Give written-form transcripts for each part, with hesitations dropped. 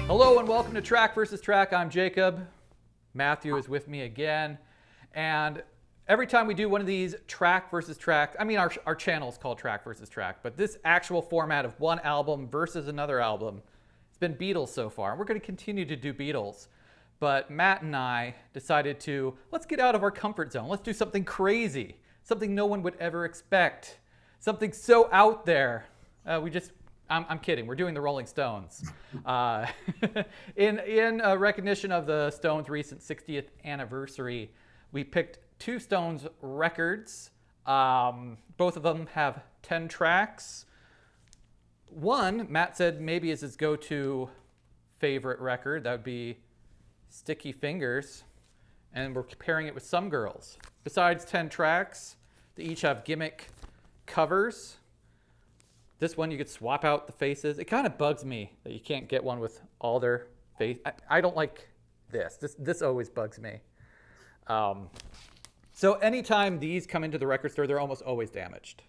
Hello and welcome to Track versus Track. I'm Jacob. Matthew is with me again. And every time we do one of these track versus track, I mean our channel is called Track versus Track, but this actual format of one album versus another album, it's been Beatles so far. And we're going to continue to do Beatles. But Matt and I decided to, let's get out of our comfort zone. Let's do something crazy, something no one would ever expect, something so out there. I'm kidding. We're doing the Rolling Stones. In recognition of the Stones' recent 60th anniversary, we picked two Stones records. Both of them have 10 tracks. One, Matt said maybe is his go-to favorite record. That would be Sticky Fingers. And we're comparing it with Some Girls. Besides 10 tracks, they each have gimmick covers. This one, you could swap out the faces. It kind of bugs me that you can't get one with all their face. I don't like this. This always bugs me. So anytime these come into the record store, they're almost always damaged.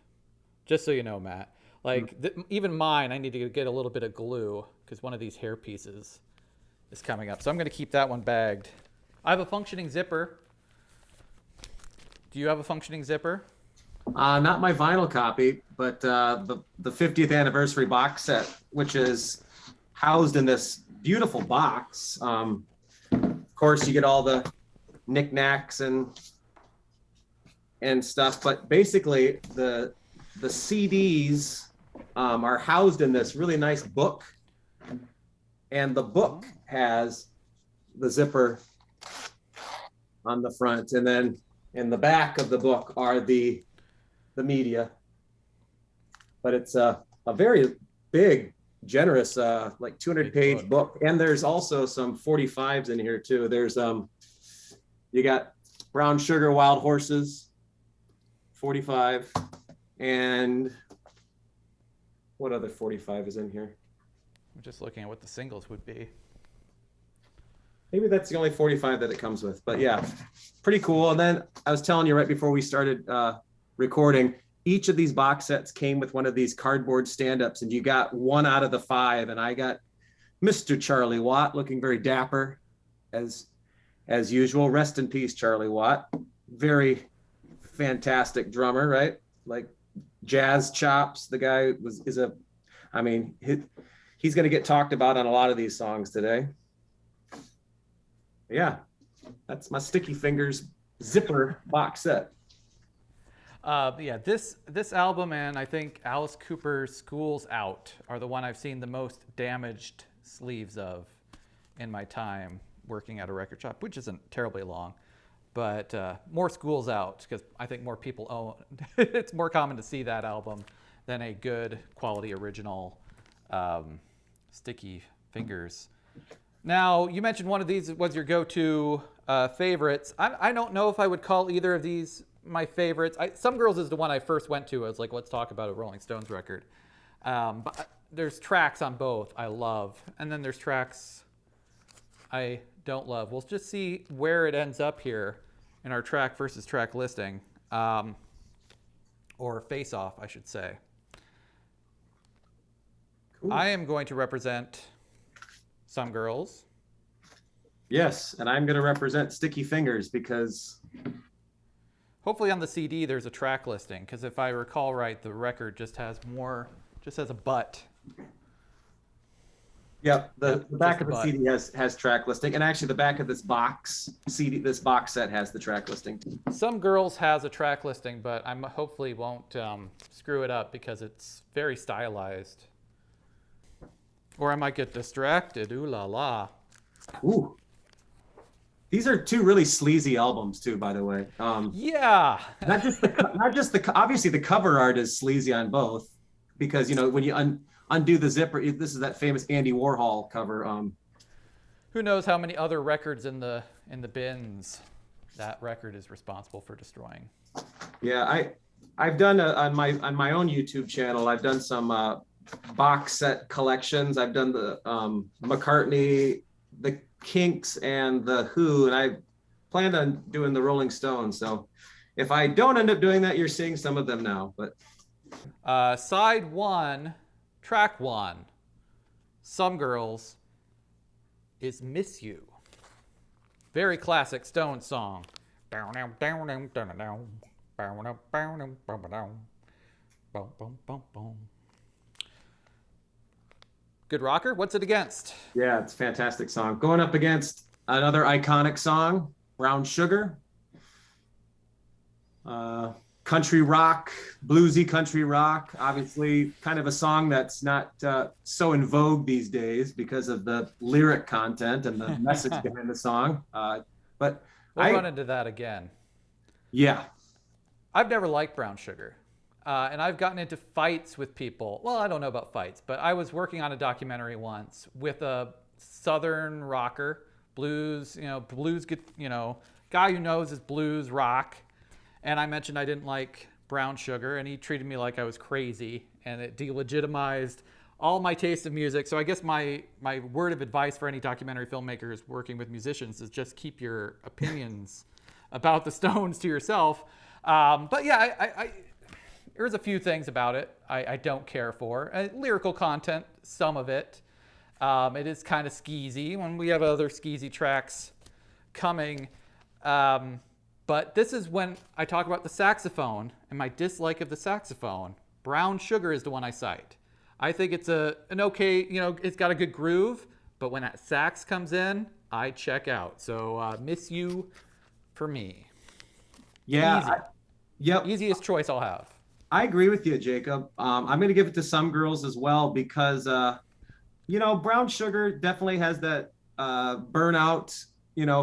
Just so you know, Matt. Like, even mine, I need to get a little bit of glue because one of these hair pieces is coming up. So I'm going to keep that one bagged. I have a functioning zipper. Do you have a functioning zipper? Not my vinyl copy, but the 50th anniversary box set, which is housed in this beautiful box. Of course, you get all the knickknacks and stuff, but basically the CDs are housed in this really nice book, and the book has the zipper on the front, and then in the back of the book are the media, but it's a very big, generous, like 200-page book. And there's also some 45s in here too. There's you got Brown Sugar, Wild Horses, 45, and what other 45 is in here? I'm just looking at what the singles would be. Maybe that's the only 45 that it comes with, but yeah, pretty cool. And then I was telling you right before we started recording, each of these box sets came with one of these cardboard stand-ups, and you got one out of the 5, and I got Mr. Charlie Watt, looking very dapper as usual. Rest in peace, Charlie Watt. Very fantastic drummer, right? Like jazz chops. The guy he's going to get talked about on a lot of these songs today. Yeah, that's my Sticky Fingers zipper box set. Yeah, this album and I think Alice Cooper's School's Out are the one I've seen the most damaged sleeves of in my time working at a record shop, which isn't terribly long, but more School's Out because I think more people own. It's more common to see that album than a good quality original Sticky Fingers. Now, you mentioned one of these was your go-to favorites. I don't know if I would call either of these my favorites. Some Girls is the one I first went to. I was like, let's talk about a Rolling Stones record. But there's tracks on both I love, and then there's tracks I don't love. We'll just see where it ends up here in our track versus track listing, or face-off, I should say. Cool. I am going to represent Some Girls. Yes, and I'm going to represent Sticky Fingers because hopefully on the CD there's a track listing, because if I recall right, the record just has a butt. Yep, the back of the CD has track listing, and actually the back of this box set has the track listing. Some Girls has a track listing, but I hopefully won't screw it up because it's very stylized. Or I might get distracted. Ooh la la. Ooh. These are two really sleazy albums too, by the way. Yeah. not just the obviously the cover art is sleazy on both, because when you undo the zipper, this is that famous Andy Warhol cover. Who knows how many other records in the bins that record is responsible for destroying? Yeah, I've done on my own YouTube channel. I've done some box set collections. I've done the McCartney, the Kinks, and the Who, and I planned on doing the Rolling Stones. So if I don't end up doing that, you're seeing some of them now. But Side one, track one, Some Girls, is Miss You. Very classic Stones song. Good rocker. What's it against? yeah, it's a fantastic song. Going up against another iconic song, Brown Sugar. Country rock, bluesy country rock. Obviously, kind of a song that's not so in vogue these days because of the lyric content and the message behind the song. But We'll run into that again. Yeah, I've never liked Brown Sugar. And I've gotten into fights with people. Well, I don't know about fights, but I was working on a documentary once with a Southern rocker, blues, guy who knows his blues rock. And I mentioned I didn't like Brown Sugar, and he treated me like I was crazy, and it delegitimized all my taste of music. So I guess my word of advice for any documentary filmmakers working with musicians is just keep your opinions about the Stones to yourself. But yeah, I there's a few things about it I don't care for. Lyrical content, some of it. It is kind of skeezy when we have other skeezy tracks coming. But this is when I talk about the saxophone and my dislike of the saxophone. Brown Sugar is the one I cite. I think it's an okay, it's got a good groove, but when that sax comes in, I check out. So Miss You for me. yeah, Easy. yep. Easiest choice I'll have. I agree with you, Jacob. I'm going to give it to Some Girls as well because, Brown Sugar definitely has that burnout,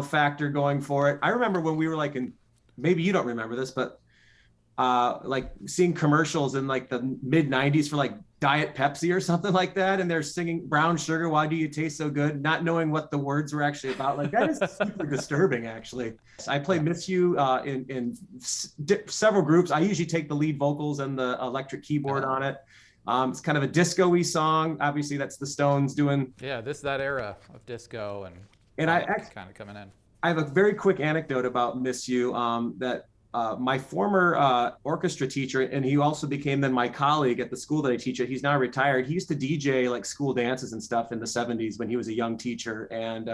factor going for it. I remember when we were like maybe you don't remember this, but like seeing commercials in like the mid 90s for like Diet Pepsi or something like that. And they're singing Brown Sugar, why do you taste so good? Not knowing what the words were actually about. Like that is super disturbing, actually. I play Miss You in several groups. I usually take the lead vocals and the electric keyboard on it. It's kind of a disco-y song. Obviously, that's the Stones doing. Yeah, that era of disco and I kind of coming in. I have a very quick anecdote about Miss You that my former orchestra teacher, and he also became then my colleague at the school that I teach at. He's now retired. He used to DJ like school dances and stuff in the 70s when he was a young teacher. And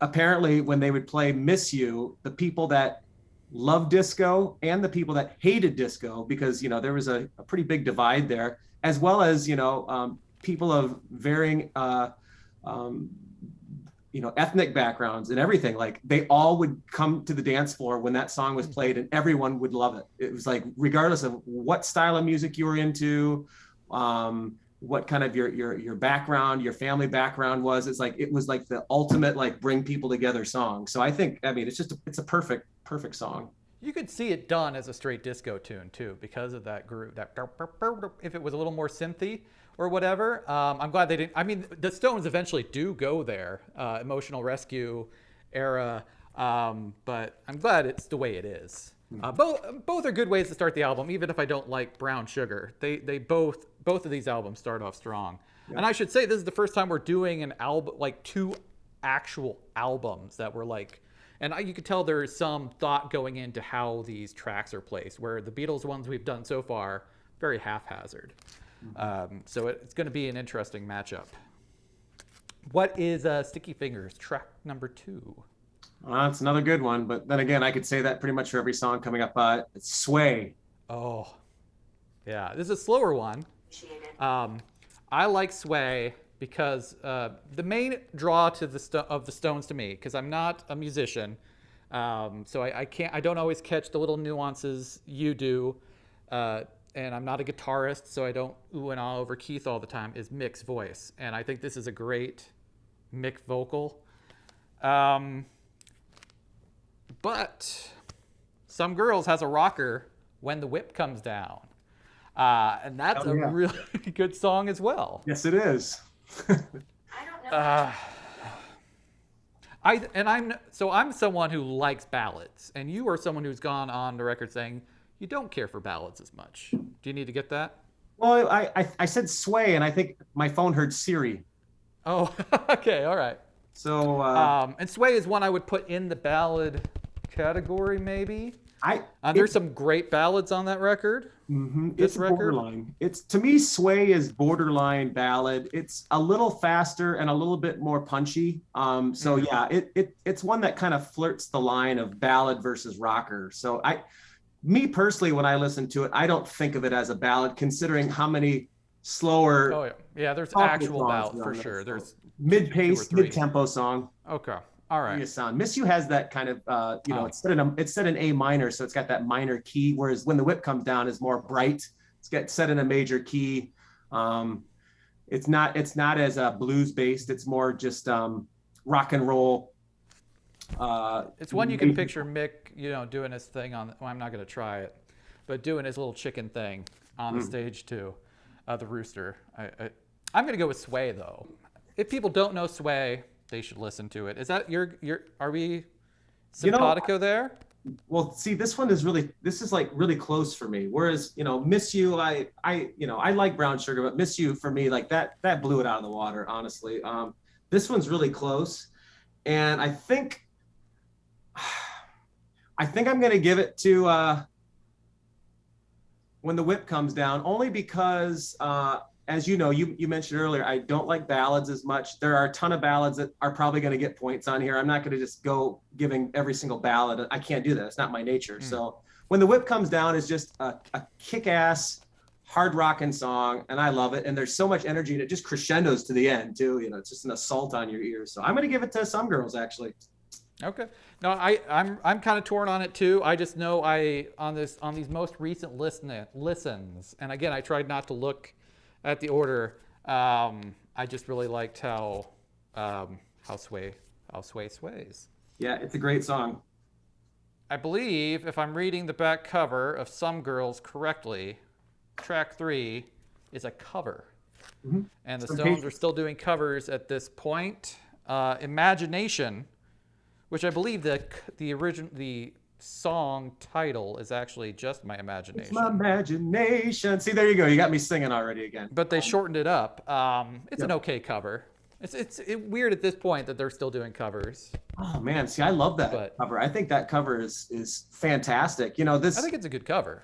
apparently when they would play Miss You, the people that loved disco and the people that hated disco, because, there was a pretty big divide there, as well as, people of varying ethnic backgrounds and everything. Like they all would come to the dance floor when that song was played and everyone would love it. It was like, regardless of what style of music you were into, what kind of your background, your family background was, it was like the ultimate, like bring people together song. So it's a perfect song. You could see it done as a straight disco tune too, because of that groove, if it was a little more synthy or whatever. I'm glad they didn't. I mean, the Stones eventually do go there, Emotional Rescue era, but I'm glad it's the way it is. Both are good ways to start the album, even if I don't like Brown Sugar. They both of these albums start off strong. Yeah. And I should say this is the first time we're doing an album, like two actual albums that were like, and you could tell there's some thought going into how these tracks are placed, where the Beatles ones we've done so far, very haphazard. So it's going to be an interesting matchup. What is Sticky Fingers, track number 2? It's another good one, but then again, I could say that pretty much for every song coming up. It's Sway. Oh, yeah. This is a slower one. I like Sway because the main draw to of the Stones to me, because I'm not a musician, so I don't always catch the little nuances you do, and I'm not a guitarist, so I don't ooh and ah over Keith all the time, is Mick's voice. And I think this is a great Mick vocal. But Some Girls has a rocker, When the Whip Comes Down. And that's a really good song as well. Yes, it is. I don't know. I'm someone who likes ballads, and you are someone who's gone on the record saying you don't care for ballads as much. Do you need to get that? Well, I said Sway, and I think my phone heard Siri. Oh, okay, all right. So and Sway is one I would put in the ballad category, maybe. I There's some great ballads on that record. It's This record. borderline. It's to me, Sway is borderline ballad. It's a little faster and a little bit more punchy. So yeah, it's one that kind of flirts the line of ballad versus rocker. So me personally, when I listen to it, I don't think of it as a ballad, considering how many slower. Oh yeah, yeah. There's thoughtful actual songs ballad are for on this. sure. There's two or Mid-pace, three. mid-tempo song. Okay. All right. Sound. Miss You has that kind of, it's set in A minor, so it's got that minor key. Whereas When the Whip Comes Down is more bright. It's set in a major key. It's not as blues based. It's more just rock and roll. It's one you can picture Mick, doing his thing on. Well, I'm not going to try it, but doing his little chicken thing on the stage too. The rooster. I'm going to go with Sway though. If people don't know Sway, they should listen to it. Is that are we simpatico there? Well, see, this is like really close for me. Whereas, Miss You, I like Brown Sugar, but Miss You for me, like that blew it out of the water, honestly. This one's really close. And I think I'm going to give it to When the Whip Comes Down, only because, as you know, you mentioned earlier, I don't like ballads as much. There are a ton of ballads that are probably going to get points on here. I'm not going to just go giving every single ballad. I can't do that. It's not my nature. So When the Whip Comes Down is just a kick-ass, hard rocking song, and I love it. And there's so much energy, and it just crescendos to the end too. It's just an assault on your ears. So I'm going to give it to Some Girls, actually. Okay. No, I'm kind of torn on it too. I just know on these most recent listens, and again, I tried not to look at the order. I just really liked how Sway sways. Yeah, it's a great song. I believe, if I'm reading the back cover of Some Girls correctly, track 3 is a cover. And the Stones are still doing covers at this point. Imagination, which I believe the song title is actually just My Imagination. It's my imagination. See, there you go. You got me singing already again. But they shortened it up. It's an okay cover. It's weird at this point that they're still doing covers. Oh man, see, I love that cover. I think that cover is fantastic. I think it's a good cover.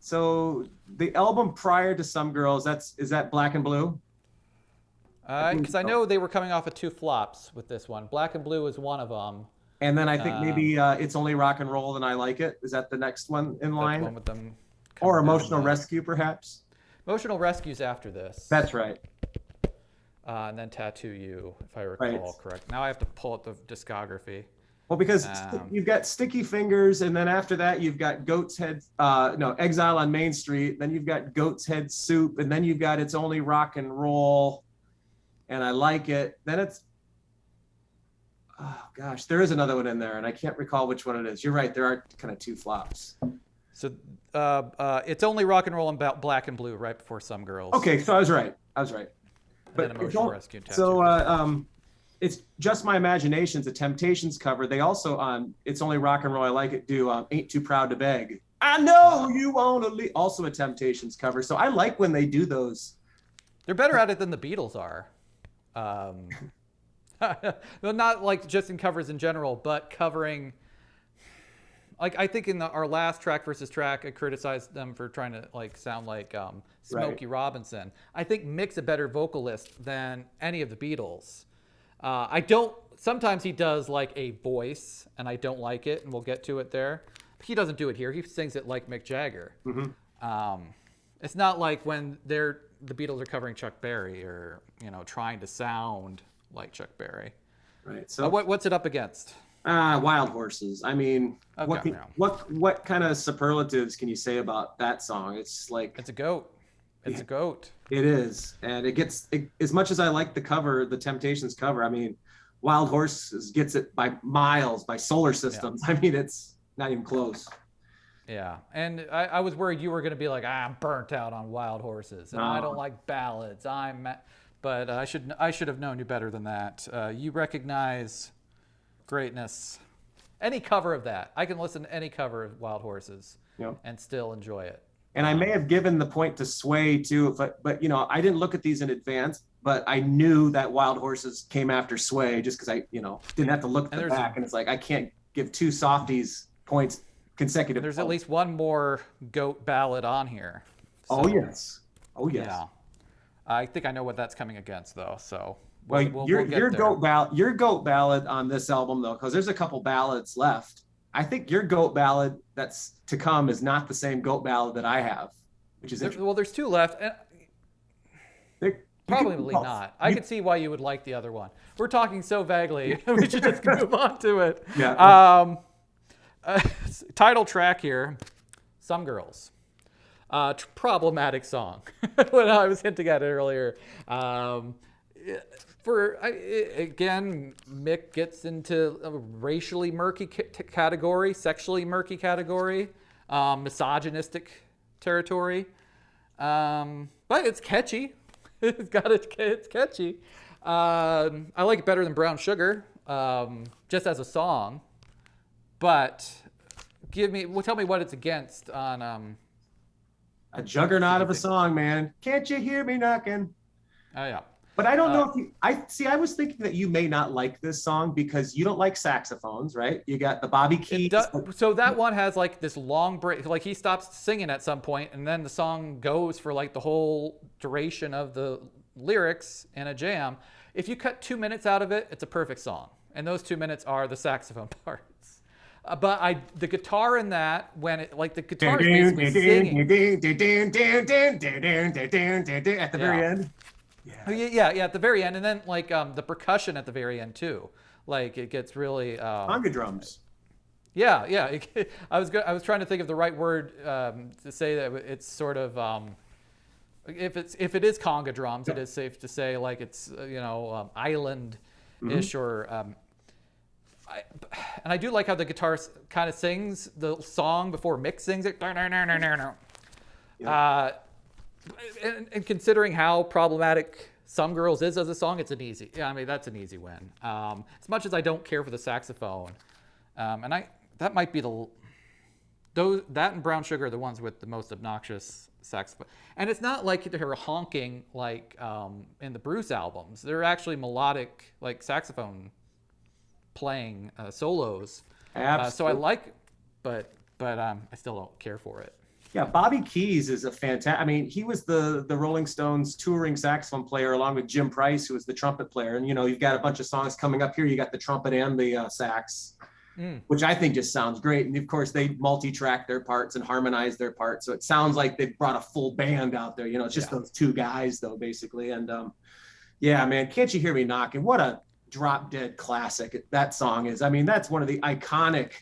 So the album prior to Some Girls, is that Black and Blue? Because I know they were coming off of 2 flops with this one. Black and Blue is one of them. And then I think maybe It's Only Rock and Roll and I Like It. Is that the next one in line? One with them or Emotional Rescue, perhaps? Emotional Rescue's after this. That's right. And then Tattoo You, if I recall correct. Now I have to pull up the discography. Well, because you've got Sticky Fingers, and then after that you've got Goat's Head, Exile on Main Street. Then you've got Goat's Head Soup, and then you've got It's Only Rock and Roll, and I Like It. Then it's, oh gosh, there is another one in there, and I can't recall which one it is. You're right, there are kind of 2 flops. So It's Only Rock and Roll and Black and Blue right before Some Girls. Okay, so I was right. But Emotional Rescue. Tattoo. So it's Just My Imagination's a Temptations cover. They also on It's Only Rock and Roll, I Like It do Ain't Too Proud to Beg. I know you wanna leave, also a Temptations cover. So I like when they do those. They're better at it than the Beatles are. Well, not like just in covers in general, but covering. Like I think in our last Track versus Track, I criticized them for trying to sound like Smokey Robinson. I think Mick's a better vocalist than any of the Beatles. Sometimes he does like a voice, and I don't like it, and we'll get to it there. He doesn't do it here. He sings it like Mick Jagger. It's not like when the Beatles are covering Chuck Berry or trying to sound like Chuck Berry. Right. So what's it up against? Wild Horses. I mean, okay, what kind of superlatives can you say about that song? It's like it's a goat. It's a goat. It is, and it gets as much as I like the cover, the Temptations cover. I mean, Wild Horses gets it by miles, by solar systems. Yeah. I mean, it's not even close. Yeah, and I was worried you were going to be like, I'm burnt out on Wild Horses, and I don't like ballads. But I should have known you better than that. You recognize greatness. Any cover of that, I can listen to any cover of Wild Horses and still enjoy it. And I may have given the point to Sway too, but I didn't look at these in advance, but I knew that Wild Horses came after Sway just because I didn't have to look at the back, and it's like I can't give 2 softies points consecutive. There's at least one more goat ballad on here. Oh So, yes. Oh yes. yeah. I think I know what that's coming against, though. So Well, we'll get there. your goat ballad on this album though, because there's a couple ballads left. I think your goat ballad that's to come is not the same goat ballad that I have, which is interesting. Well, there's two left. And probably not. I could see why you would like the other one. We're talking so vaguely. We should just move on to it. Yeah. Title track here, Some Girls. Problematic song. When I was hinting at it earlier. Again, Mick gets into a racially murky category, sexually murky category, misogynistic territory. But it's catchy. It's catchy. I like it better than Brown Sugar, just as a song. But tell me what it's against on. A juggernaut of a song, man. Can't you hear me knocking? Oh yeah. But I don't know if I was thinking that you may not like this song because you don't like saxophones, right? You got the Bobby Keys. So that one has like this long break. Like he stops singing at some point, and then the song goes for like the whole duration of the lyrics in a jam. If you cut 2 minutes out of it, it's a perfect song. And those 2 minutes are the saxophone parts. But the guitar in that, when it like the guitar is basically singing at the very end. Yeah, at the very end, and then like the percussion at the very end too. Like it gets really conga drums. Yeah. I was trying to think of the right word to say that it's sort of if it is conga drums, it is safe to say like it's island-ish or. And I do like how the guitar kind of sings the song before Mick sings it. And considering how problematic Some Girls is as a song, that's an easy win. As much as I don't care for the saxophone, and that might be that and Brown Sugar are the ones with the most obnoxious saxophone. And it's not like they're honking like in the Bruce albums. They're actually melodic, like saxophone playing solos. So I like, but I still don't care for it. Yeah, Bobby Keys is a fantastic. I mean, he was the Rolling Stones touring saxophone player along with Jim Price, who was the trumpet player. And you've got a bunch of songs coming up here. You got the trumpet and the sax, which I think just sounds great. And of course, they multi-track their parts and harmonize their parts, so it sounds like they brought a full band out there. It's just those two guys, though, basically. And yeah, man, Can't You Hear Me Knocking? What a drop dead classic that song is. I mean, that's one of the iconic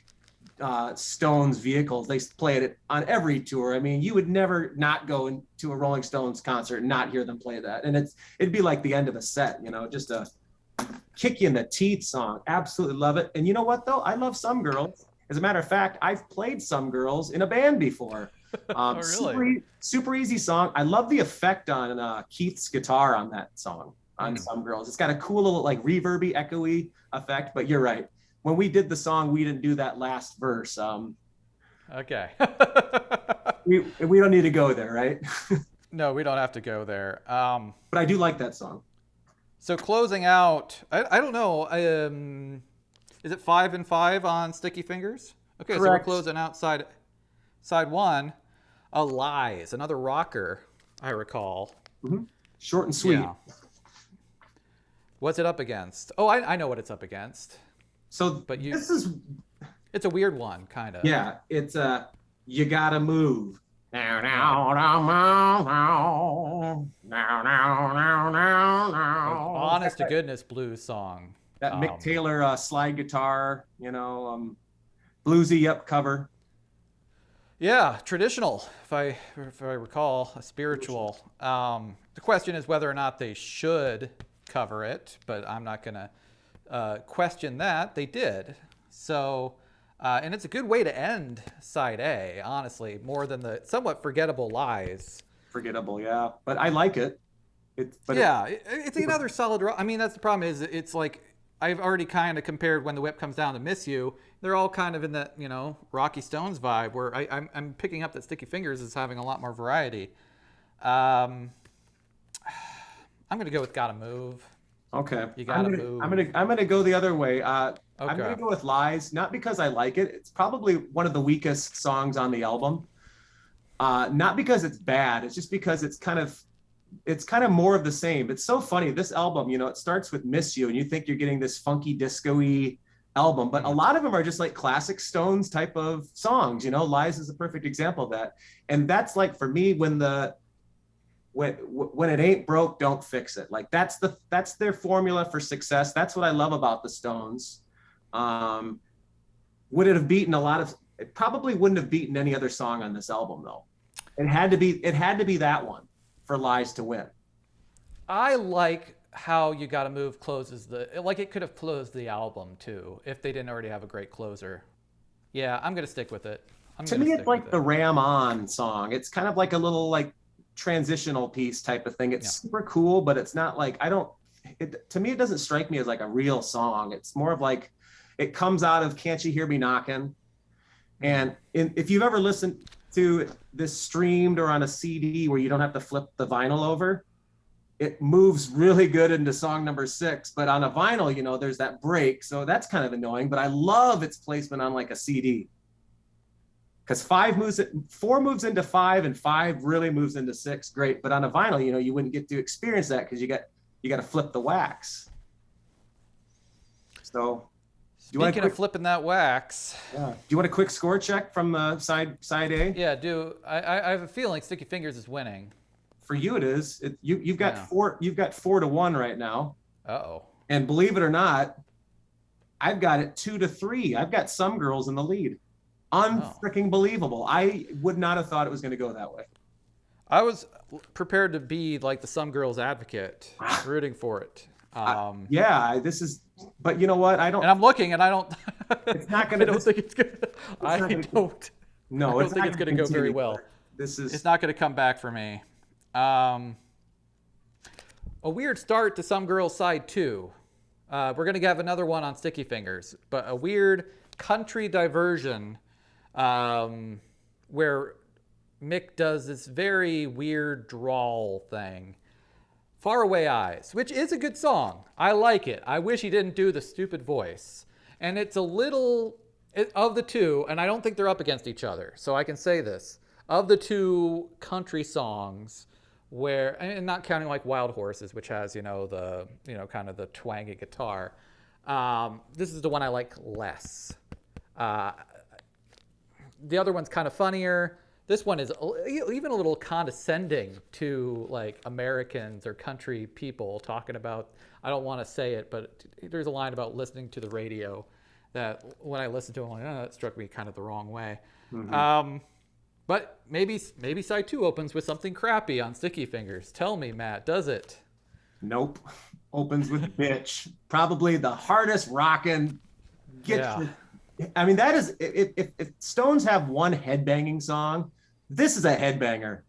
Stones vehicles. They played it on every tour. I mean, you would never not go into a Rolling Stones concert and not hear them play that. And it'd be like the end of a set, just a kick you in the teeth song. Absolutely love it. And you know what though? I love Some Girls. As a matter of fact, I've played Some Girls in a band before. Oh, really? Super easy song. I love the effect on Keith's guitar on that song. On Some Girls. It's got a cool little like reverby, echoey effect, but you're right. When we did the song, we didn't do that last verse. Okay. we don't need to go there, right? No, we don't have to go there. But I do like that song. So closing out, I don't know. Is it 5 and 5 on Sticky Fingers? Okay, Correct. So we're closing out side one. Lies, another rocker, I recall. Mm-hmm. Short and sweet. Yeah. What's it up against? Oh, I know what it's up against. But it's a weird one, kind of. Yeah, it's You Gotta Move. Honest to goodness blues song. That Mick Taylor slide guitar, bluesy cover. Yeah, traditional, if I recall, a spiritual. The question is whether or not they should cover it, but I'm not going to question that. They did. So, and it's a good way to end side A, honestly, more than the somewhat forgettable Lies. Forgettable, yeah. But I like it. It's another solid rock. I mean, that's the problem is it's like I've already kind of compared When the Whip Comes Down to Miss You. They're all kind of in that, Rocky Stones vibe where I'm picking up that Sticky Fingers is having a lot more variety. I'm going to go with Gotta Move. Okay. You gotta move. I'm gonna go the other way. I'm Okay. gonna go with Lies, not because I like it. It's probably one of the weakest songs on the album. Not because it's bad. It's just because it's kind of more of the same. It's so funny. This album, it starts with Miss You, and you think you're getting this funky disco-y album, but a Mhm. lot of them are just like classic Stones type of songs. Lies is a perfect example of that. And that's like for me when it ain't broke, don't fix it. Like that's their formula for success. That's what I love about the Stones. Um, would it have beaten a lot of it probably wouldn't have beaten any other song on this album though. It had to be that one for Lies to win. I like how You Gotta Move closes like it could have closed the album too if they didn't already have a great closer. Yeah, I'm gonna stick with it. I'm To gonna me, it's stick with like the it. Ram On song. It's kind of like a little like transitional piece type of thing. It's Yeah. super cool, but it's not like I don't. To me, it doesn't strike me as like a real song. It's more of like it comes out of "Can't You Hear Me Knocking." Mm. If you've ever listened to this streamed or on a CD where you don't have to flip the vinyl over, it moves really good into song number 6. But on a vinyl, there's that break, so that's kind of annoying. But I love its placement on like a CD because 4 moves into 5 and 5 really moves into 6. Great, but on a vinyl, you wouldn't get to experience that because you got to flip the wax. So do you want a Speaking of quick flipping that wax, yeah. Do you want a quick score check from side A? yeah, I have a feeling Sticky Fingers is winning. For you, it is. You've got Yeah. 4-1 right now, Uh-oh. and believe it or not, I've got it 2-3. I've got Some Girls in the lead. Oh. Unfreaking believable. I would not have thought it was going to go that way. I was prepared to be like the Some Girls advocate, rooting for it. Yeah, this is. But you know what? I don't. And I'm looking, and I don't. It's not I going don't to. think it's good. I not gonna- don't. No, I it's don't think not it's going to go very continue. well. This is. It's not going to come back for me. A weird start to Some Girls Side 2. We're going to have another one on Sticky Fingers, but a weird country diversion where Mick does this very weird drawl thing. Faraway Eyes, which is a good song. I like it. I wish he didn't do the stupid voice. And it's a little of the two, and I don't think they're up against each other. So I can say this. Of the two country songs where, and not counting like Wild Horses, which has, the, kind of the twangy guitar. This is the one I like less. The other one's kind of funnier. This one is even a little condescending to like Americans or country people talking about, I don't want to say it, but there's a line about listening to the radio that when I listened to it, I'm like, oh, that struck me kind of the wrong way. Mhm. But maybe side 2 opens with something crappy on Sticky Fingers. Tell me, Matt, does it? Nope. Opens with "Bitch." Probably the hardest rocking. Yeah. I mean, that is if Stones have one headbanging song, this is a headbanger.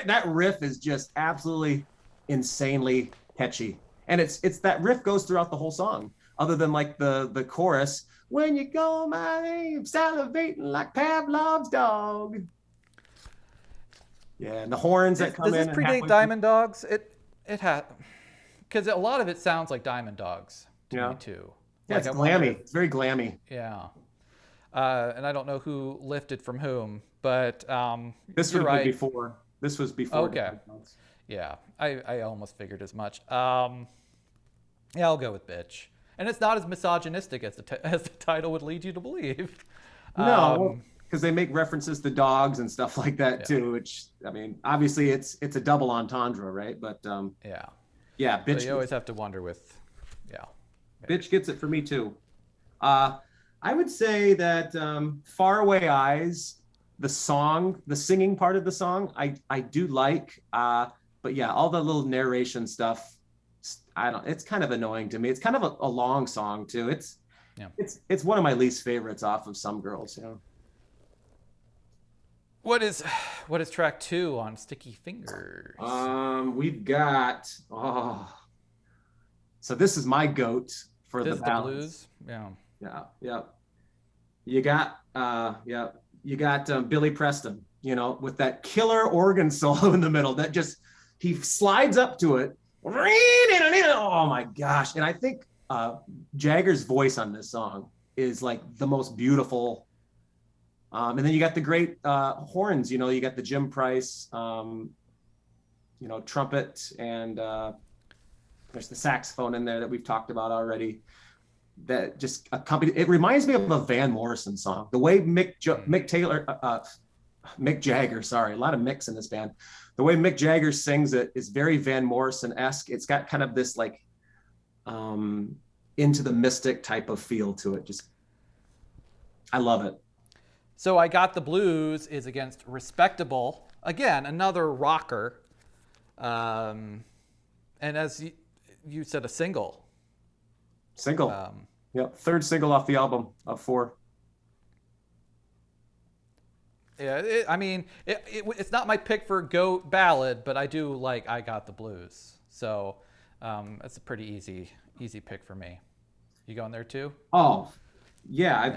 That riff is just absolutely insanely catchy, and it's that riff goes throughout the whole song, other than like the chorus. When you call my name, salivating like Pavlov's dog. Yeah, and the horns that come Does this in predate halfway through. Diamond Dogs? It had, because a lot of it sounds like Diamond Dogs to Yeah, me too. yeah, Like it's I wonder glammy. It's very glammy. yeah. And I don't know who lifted from whom, but This you're would have been right. before. This was before. Okay. Yeah, I almost figured as much. Yeah, I'll go with Bitch. And it's not as misogynistic as as the title would lead you to believe. No, because they make references to dogs and stuff like that Yeah. too. Which I mean, obviously it's a double entendre, right? But Yeah. yeah, So bitch, you always have to wonder with, yeah. bitch gets it for me too. I would say that "Faraway Eyes," the song, the singing part of the song, I do like. But yeah, all the little narration stuff, it's kind of annoying to me. It's kind of a long song too. Yeah. It's one of my least favorites off of Some Girls. What is track 2 on Sticky Fingers? We've got so this is my goat for This the is the ballads. blues. Yeah. Yeah. You got Billy Preston, with that killer organ solo in the middle that just he slides up to it Oh my gosh. And I think Jagger's voice on this song is like the most beautiful. And then you got the great horns, you got the Jim Price, trumpet, and there's the saxophone in there that we've talked about already. That just accompanied. It reminds me of a Van Morrison song. The way Mick Jagger, sorry, a lot of Micks in this band. The way Mick Jagger sings it is very Van Morrison-esque. It's got kind of this like into the mystic type of feel to it. Just, I love it. So I Got the Blues is against Respectable. Again, another rocker. And as you said, a single. Single. Yep. Third single off the album of 4. Yeah, it's not my pick for GOAT ballad, but I do like I Got the Blues. So it's a pretty easy pick for me. You going there too? Oh, yeah.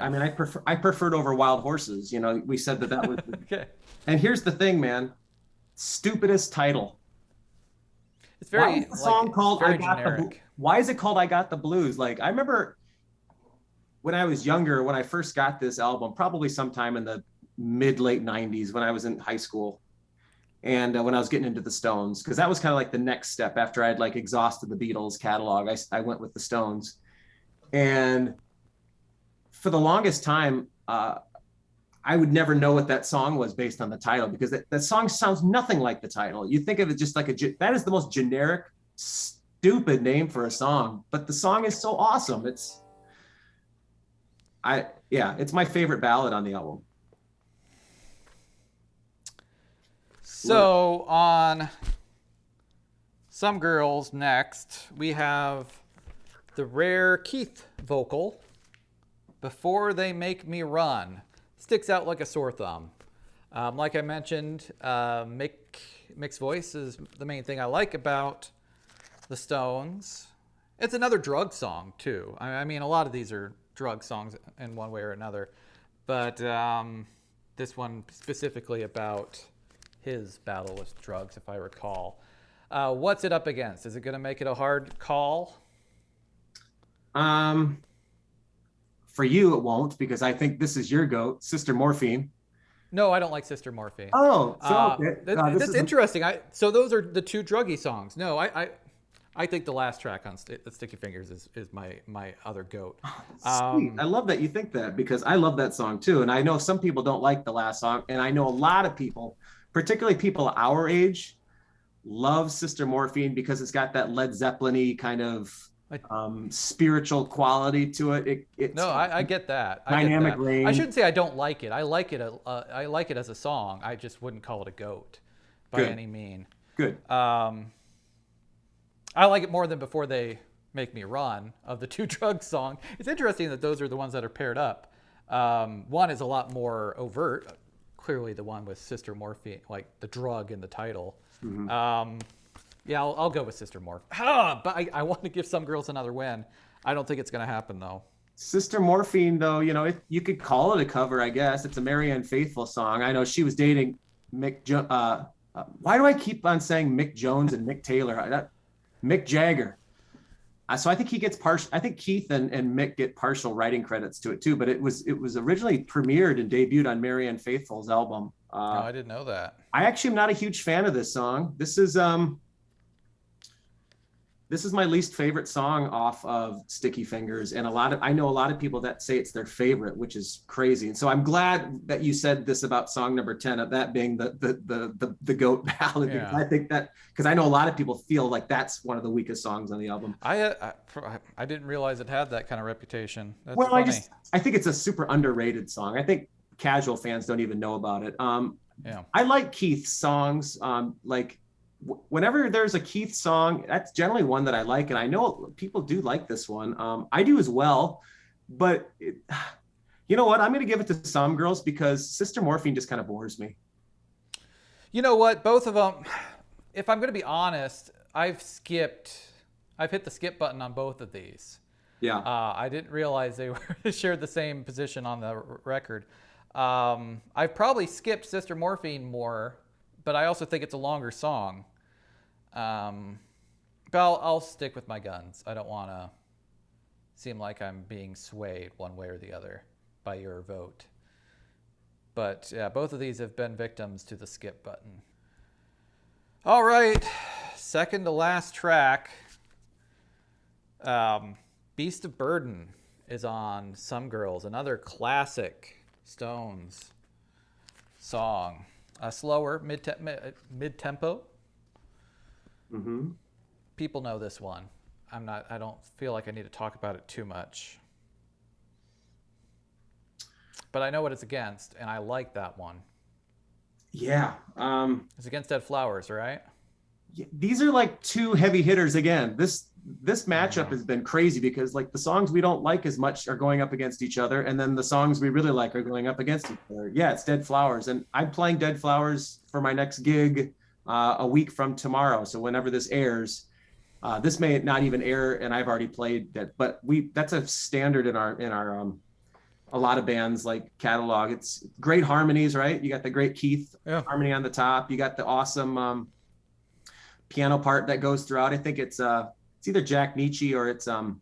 I preferred over Wild Horses. We said that was okay. And here's the thing, man. Stupidest title. It's very why is the song called very I Got generic. Why is it called I Got the Blues? Like, I remember when I was younger, when I first got this album, probably sometime in the mid-late 90s when I was in high school, and when I was getting into the Stones, because that was kind of like the next step after I'd like exhausted the Beatles catalog. I went with the Stones, and for the longest time, I would never know what that song was based on the title, because that song sounds nothing like the title. You think of it just like that is the most generic, stupid name for a song, but the song is so awesome. It's my favorite ballad on the album. So on Some Girls next, we have the rare Keith vocal, Before They Make Me Run. Sticks out like a sore thumb. Like I mentioned, Mick's voice is the main thing I like about the Stones. It's another drug song too. I mean, a lot of these are drug songs in one way or another, but this one specifically about his battle with drugs, if I recall. What's it up against? Is it going to make it a hard call? For you, it won't, because I think this is your GOAT, Sister Morphine. No, I don't like Sister Morphine. Oh, so okay. That's interesting. So those are the two druggy songs. No, I think the last track on Sticky Fingers is my other GOAT. Sweet. I love that you think that, because I love that song too. And I know some people don't like the last song. And I know a lot of people, particularly people our age, love Sister Morphine because it's got that Led Zeppelin-y kind of spiritual quality to it. I get that. Dynamic range. I shouldn't say I don't like it. I like it. I like it as a song. I just wouldn't call it a GOAT by any mean. Good. I like it more than Before They Make Me Run of the two drug song. It's interesting that those are the ones that are paired up. One is a lot more overt. Clearly the one with Sister Morphine, like the drug in the title. Mm-hmm. Yeah, I'll go with Sister Morphine. But I want to give Some Girls another win. I don't think it's going to happen, though. Sister Morphine, though, you could call it a cover, I guess. It's a Marianne Faithfull song. I know she was dating Mick. Why do I keep on saying Mick Jones and Mick Taylor? Mick Jagger. So I think he gets partial. I think Keith and Mick get partial writing credits to it too. But it was originally premiered and debuted on Marianne Faithfull's album. No, I didn't know that. I actually am not a huge fan of this song. This is my least favorite song off of Sticky Fingers, and I know a lot of people that say it's their favorite, which is crazy. And so I'm glad that you said this about song number 10, of that being the GOAT ballad. Yeah. I think that, because I know a lot of people feel like that's one of the weakest songs on the album. I didn't realize it had that kind of reputation. That's well, funny. I think it's a super underrated song. I think casual fans don't even know about it. Yeah. I like Keith's songs. Whenever there's a Keith song, that's generally one that I like, and I know people do like this one. I do as well, but you know what? I'm going to give it to Some Girls because Sister Morphine just kind of bores me. You know what? Both of them, if I'm going to be honest, I've hit the skip button on both of these. Yeah. I didn't realize they shared the same position on the record. I've probably skipped Sister Morphine more, but I also think it's a longer song. But I'll stick with my guns. I don't want to seem like I'm being swayed one way or the other by your vote. But yeah, both of these have been victims to the skip button. All right, second to last track. Beast of Burden is on Some Girls, another classic Stones song. A slower, mid-tempo. Mm-hmm. People know this one. I don't feel like I need to talk about it too much. But I know what it's against, and I like that one. Yeah. It's against Dead Flowers, right? These are like two heavy hitters again. This matchup has been crazy because like the songs we don't like as much are going up against each other, and then the songs we really like are going up against each other. Yeah, it's Dead Flowers, and I'm playing Dead Flowers for my next gig a week from tomorrow. So whenever this airs, this may not even air, and I've already played that. But that's a standard in our a lot of bands like catalog. It's great harmonies, right? You got the great Keith harmony on the top. You got the awesome piano part that goes throughout. I think it's either Jack Nietzsche or it's drawing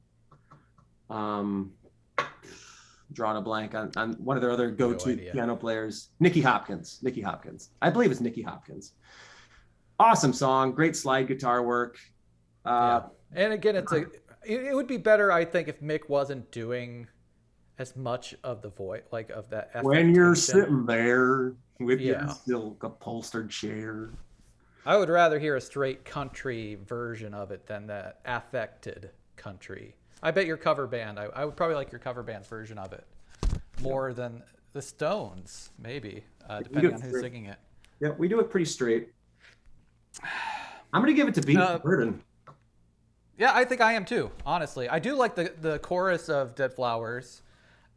a blank on one of their other go-to piano players, Nicky Hopkins. I believe it's Nicky Hopkins. Awesome song, great slide guitar work. And again, it would be better, I think, if Mick wasn't doing as much of the voice, like of that. When you're sitting there with your silk upholstered chair. I would rather hear a straight country version of it than the affected country. I bet your cover band, I would probably like your cover band's version of it more than the Stones, maybe, depending on who's singing it. Yeah, we do it pretty straight. I'm going to give it to Beast of Burden. Yeah, I think I am too, honestly. I do like the chorus of Dead Flowers.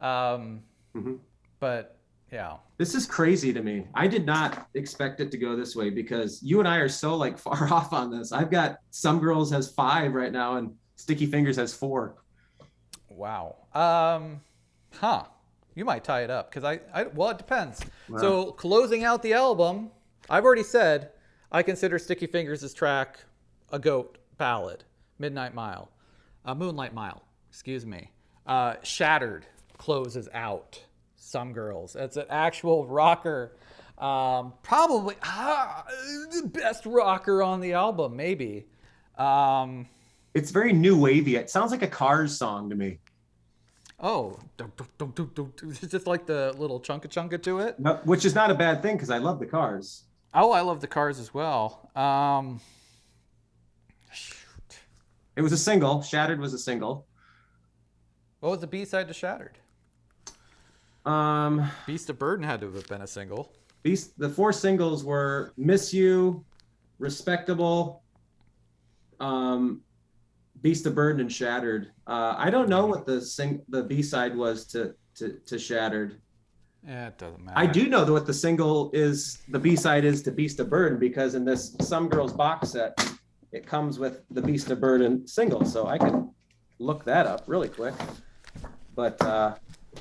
But yeah. This is crazy to me. I did not expect it to go this way because you and I are so like far off on this. I've got Some Girls has 5 right now and Sticky Fingers has 4. Wow. You might tie it up because well, it depends. Wow. So closing out the album, I've already said I consider Sticky Fingers' track a GOAT ballad. Moonlight Mile, excuse me. Shattered closes out Some Girls. It's an actual rocker. Probably the best rocker on the album, maybe. It's very new wavy. It sounds like a Cars song to me. Oh, it's just like the little chunka to it. No, which is not a bad thing because I love the Cars. Oh, I love the Cars as well. It was a single. Shattered was a single. What was the B-side to Shattered? Beast of Burden had to have been a single. The 4 singles were Miss You, Respectable, Beast of Burden, and Shattered. I don't know what the B-side was to Shattered. Yeah, it doesn't matter. I do know what the single is. The B-side is to Beast of Burden because in this Some Girls box set, it comes with the Beast of Burden single. So I can look that up really quick. But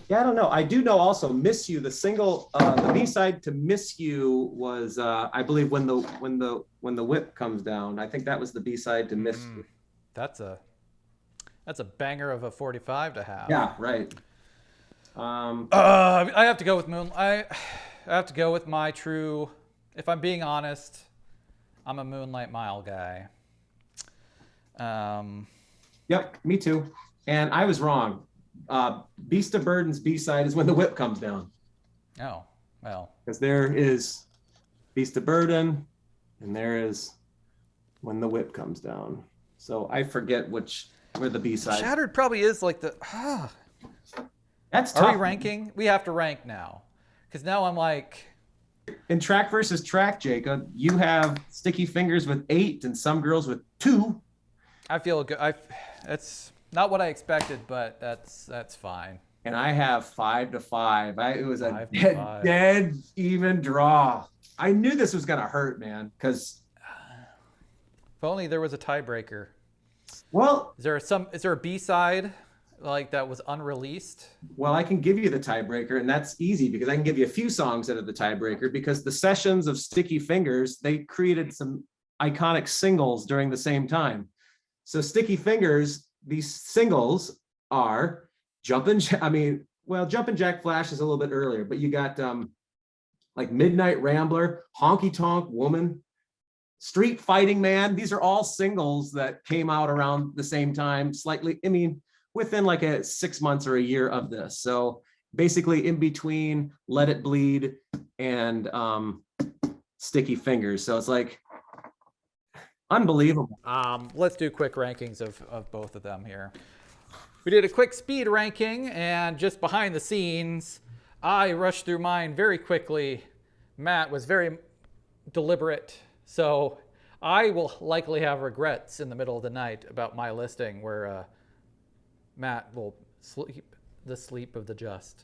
yeah, I don't know. I do know also Miss You, the single, the B-side to Miss You was, I believe, when the whip comes down. I think that was the B-side to Miss You. That's a banger of a 45 to have. Yeah, right. I have to go with I have to go with my true. If I'm being honest, I'm a Moonlight Mile guy. Yep, me too. And I was wrong. Beast of Burden's B-side is when the whip comes down. Oh, well. Because there is Beast of Burden, and there is When the Whip Comes Down. So I forget where the B-side. Shattered probably is like the. That's tough. Are we ranking? We have to rank now, because now I'm like. In track versus track, Jacob, you have Sticky Fingers with 8 and Some Girls with 2. I feel good. That's not what I expected, but that's fine. And I have 5 to 5. It was a dead even draw. I knew this was gonna hurt, man. Because if only there was a tiebreaker. Well, is there a B-side like that was unreleased? Well, I can give you the tiebreaker, and that's easy because I can give you a few songs that are the tiebreaker because the sessions of Sticky Fingers, they created some iconic singles during the same time. So Sticky Fingers, these singles are Jumpin', Jumpin' Jack Flash is a little bit earlier, but you got like Midnight Rambler, Honky Tonk Woman, Street Fighting Man. These are all singles that came out around the same time, slightly, within like a 6 months or a year of this. So basically in between Let It Bleed and Sticky Fingers. So it's like unbelievable. Let's do quick rankings of both of them here. We did a quick speed ranking, and just behind the scenes, I rushed through mine very quickly. Matt was very deliberate, so I will likely have regrets in the middle of the night about my listing, where Matt will sleep the sleep of the just.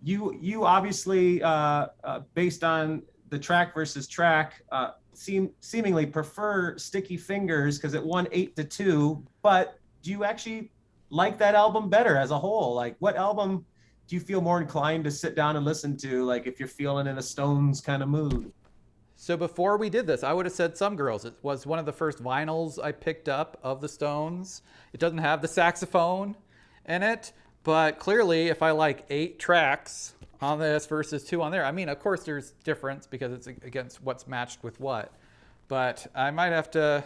You obviously based on the track versus track seemingly prefer Sticky Fingers because it won 8-2, but do you actually like that album better as a whole? Like, what album do you feel more inclined to sit down and listen to, like if you're feeling in a Stones kind of mood? So before we did this, I would have said Some Girls. It was one of the first vinyls I picked up of the Stones. It doesn't have the saxophone in it, but clearly if I like 8 tracks on this versus 2 on there, I mean, of course there's difference because it's against what's matched with what, but I might have to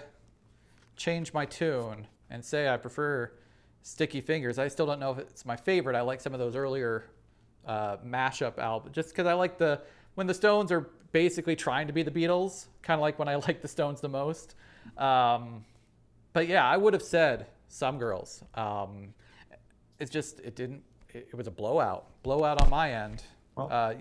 change my tune and say I prefer Sticky Fingers. I still don't know if it's my favorite. I like some of those earlier mashup albums just because I like when the Stones are basically trying to be the Beatles, kind of like when I like the Stones the most. But yeah, I would have said Some Girls. It's just it was a blowout on my end. Well,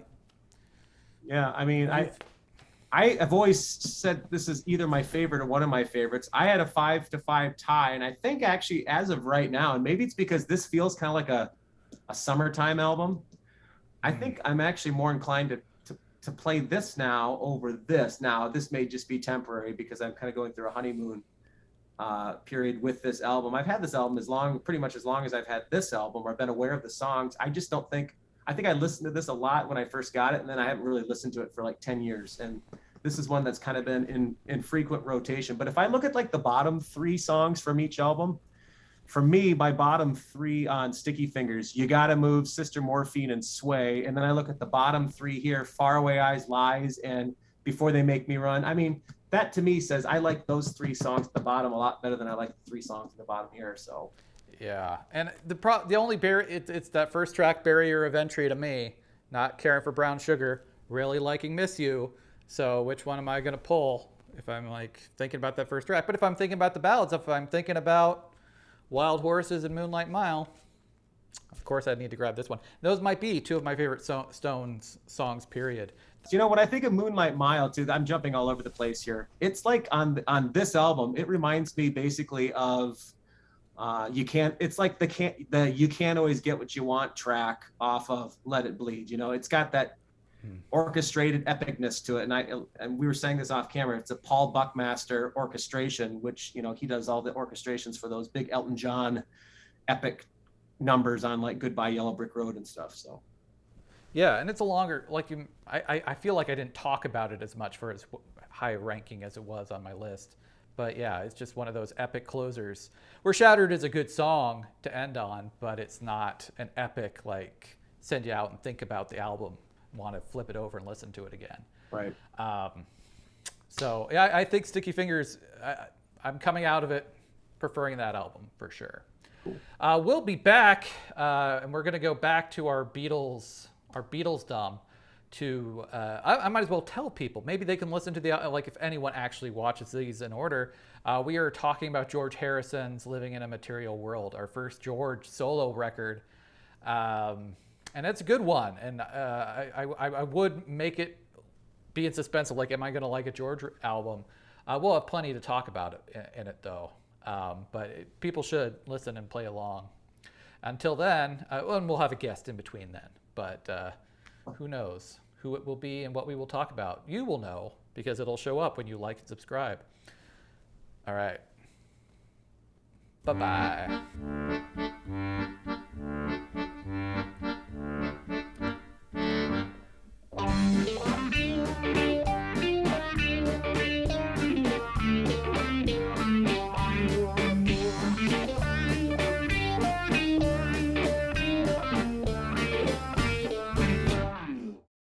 yeah, I mean, I have always said this is either my favorite or one of my favorites. I had a 5-5 tie, and I think actually as of right now, and maybe it's because this feels kind of like a summertime album, I think I'm actually more inclined to play this now over this. Now, this may just be temporary because I'm kind of going through a honeymoon period with this album. I've had this album pretty much as long as I've had this album, or I've been aware of the songs. I just don't think, I think I listened to this a lot when I first got it, and then I haven't really listened to it for like 10 years. And this is one that's kind of been in frequent rotation. But if I look at like the bottom 3 songs from each album, for me, my bottom three on Sticky Fingers, You Gotta Move, Sister Morphine, and Sway. And then I look at the bottom three here, Faraway Eyes, Lies, and Before They Make Me Run. I mean, that to me says I like those three songs at the bottom a lot better than I like the three songs at the bottom here. So Yeah, and the only barrier it's that first track barrier of entry to me. Not caring for Brown Sugar, really liking Miss You. So which one am I gonna pull if I'm like thinking about that first track? But if I'm thinking about the ballads, if I'm thinking about Wild Horses and Moonlight Mile, of course I need to grab this one. Those might be two of my favorite Stones songs, period. you know, when I think of Moonlight Mile too, I'm jumping all over the place here. It's like on this album, it reminds me basically of you can't. It's like the You Can't Always Get What You Want track off of Let It Bleed. You know, it's got that orchestrated epicness to it. And we were saying this off camera. It's a Paul Buckmaster orchestration, which, you know, he does all the orchestrations for those big Elton John epic numbers on like Goodbye Yellow Brick Road and stuff. So Yeah, and it's a longer, like I feel like I didn't talk about it as much for as high ranking as it was on my list. But yeah, it's just one of those epic closers where Shattered is a good song to end on, but it's not an epic, like, send you out and think about the album, want to flip it over and listen to it again. right. So yeah, I think Sticky Fingers, I'm coming out of it preferring that album for sure. Cool. We'll be back, and we're going to go back to our Beatles-dom. I might as well tell people. Maybe they can listen to like if anyone actually watches these in order. We are talking about George Harrison's "Living in a Material World," our first George solo record, and it's a good one. And I would make it be in suspense of like, am I going to like a George album? We'll have plenty to talk about it in it though. But people should listen and play along. Until then, and we'll have a guest in between then. But who knows who it will be and what we will talk about. You will know because it'll show up when you like and subscribe. All right. Bye-bye.